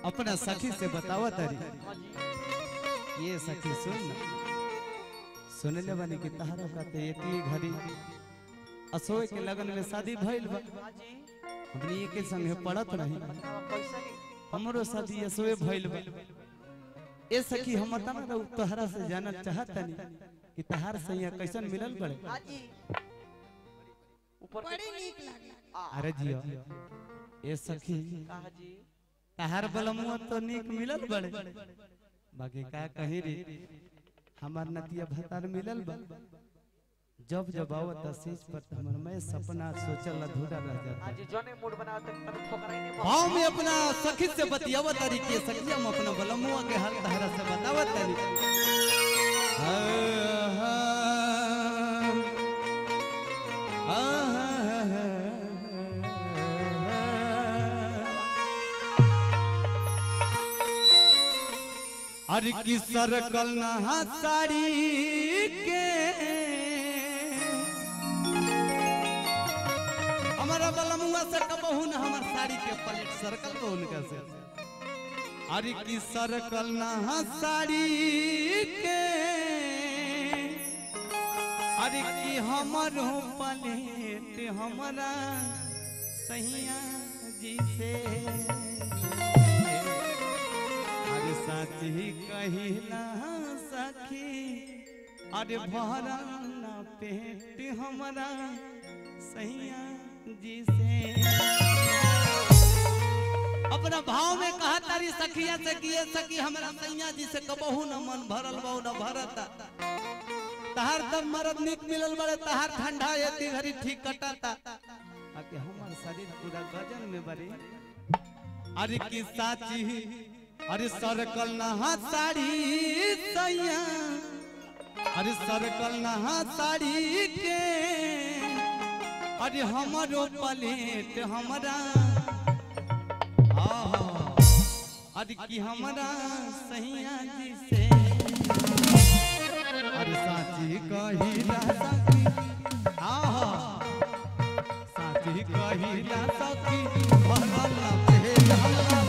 अपना सखी से बतावा तारी। ये सखी सुन सुन ले बनी कि तहरा कहते एक ही घड़ी असोए के लगन में शादी भइल बा। अपनी एक संगे पढ़त रही हमरो शादी असोए भइल बा। ए सखी हम तना रह तहरा से जानल चाहतनी कि तहार से यहाँ कैसन मिलल बड़े। बड़े नीक लागे। अरे जियो ए सखी तहार बलमुआ तो नीक मिलल बड़े बाकी का कही रे हमार नतिया भतार मिलल बा। जब जब आवत सीज पर हमर मैं सपना सोचल अधूरा रह जाता। आज जोने मूड बनाते तब ठोकराई नहीं। हां मैं अपना सखी से बतियावत तारी के सखिया हम अपना बलमुआ के हाल तहरा से बतावत तारी। अरे की सरकल नहा साड़ी के हमारा बलमुआ से कबहू न हमार साड़ी के पलेट सर्कल को उनका से। अरे की सर्कल नहा साड़ी के अरे की हमारो पलेट हमारा सैया जी से। अरे साथी कहिला सखी अरे भरा ना पेट हमारा सैया जी से। अपना भाव में कहा तारी सखिया से किए सखी हमारा सैया जी से कबहू न मन भरल बहु न भरता। तहार तब मरद निक मिलल बड़े तहार ठंडा ये घड़ी ठीक कटाता आके हमार शरीर पूरा गजन में बड़ी। अरे की साची अरे सरकल नहा साड़ी सैया अरे सरकल नहा साड़ी के अरे हमारो पलेट हमारा अरे की हमारा सैया जी से। अरे साची कहिला सखी साची कहिला सखी भरला पेट हमारा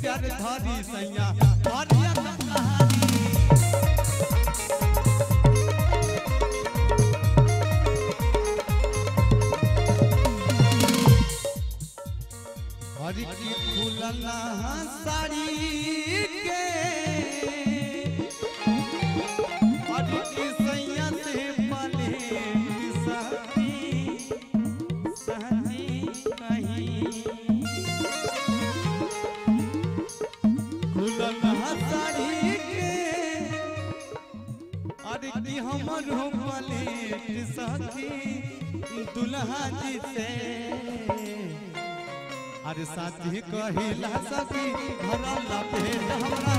प्यार धारी सैया हरी की फूलना साड़ी के हरी की सैया से पले सहनी कहीं फूलना साड़ी के हरी की हमर पले सखी दुल्हा जी से। अरे साथी कहिला सखी भरला पेट हमरा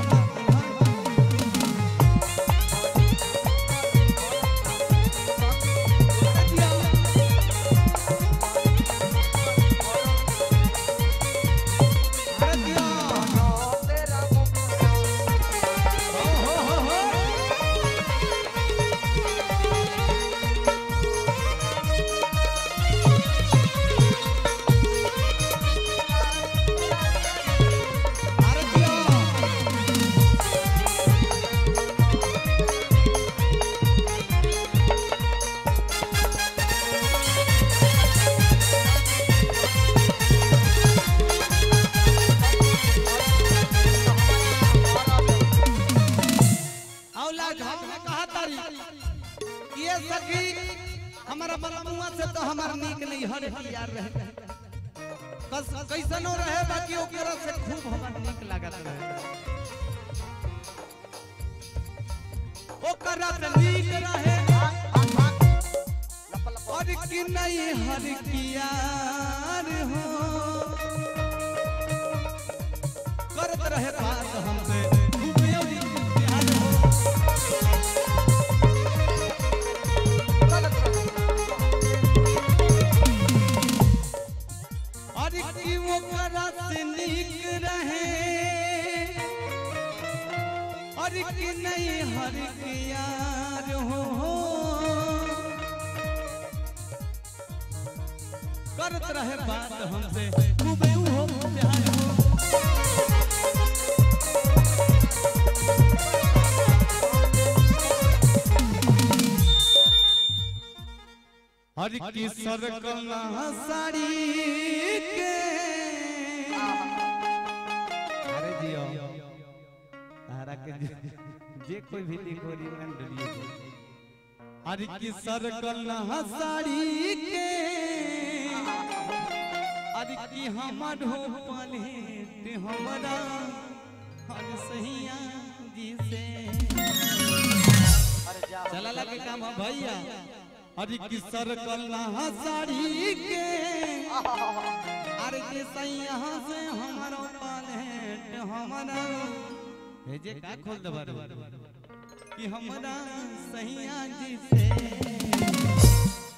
ये सखी हमारा बलमुआ से तो हमार नीक नहीं हर यार रहे कैसनो रहे बाकी ओकरा से खूब हमार नीक लागत रहे ओकरा से नीक रहे और कि नहीं हर कियार हो करत रहे बात हमसे खूब प्यार हो और कि वो करा से नीक रहे और कि नहीं हर यार हो करत रहे बात हमसे खूब हो प्यार हो हर की सरकला साड़ी के अरे जियो तारा के जे कोई भी देखोरी मन डलिए हर की सरकला साड़ी के हर की हमर हो पाले ते हमरा हर सहिया जी से चला लगे काम है भैया अरे की सरकल साड़ी के अरे के सैया से हमारो पालेट हमारा हे जे का खोल दबा कि हमारा सैया जी से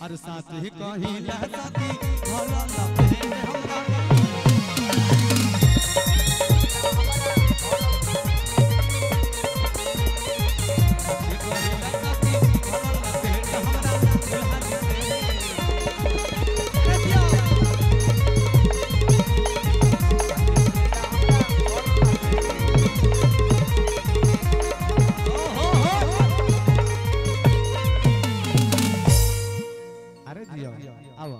अरे साथ ही कहिला साथी भला लपेट हमरा अरे जियो आओ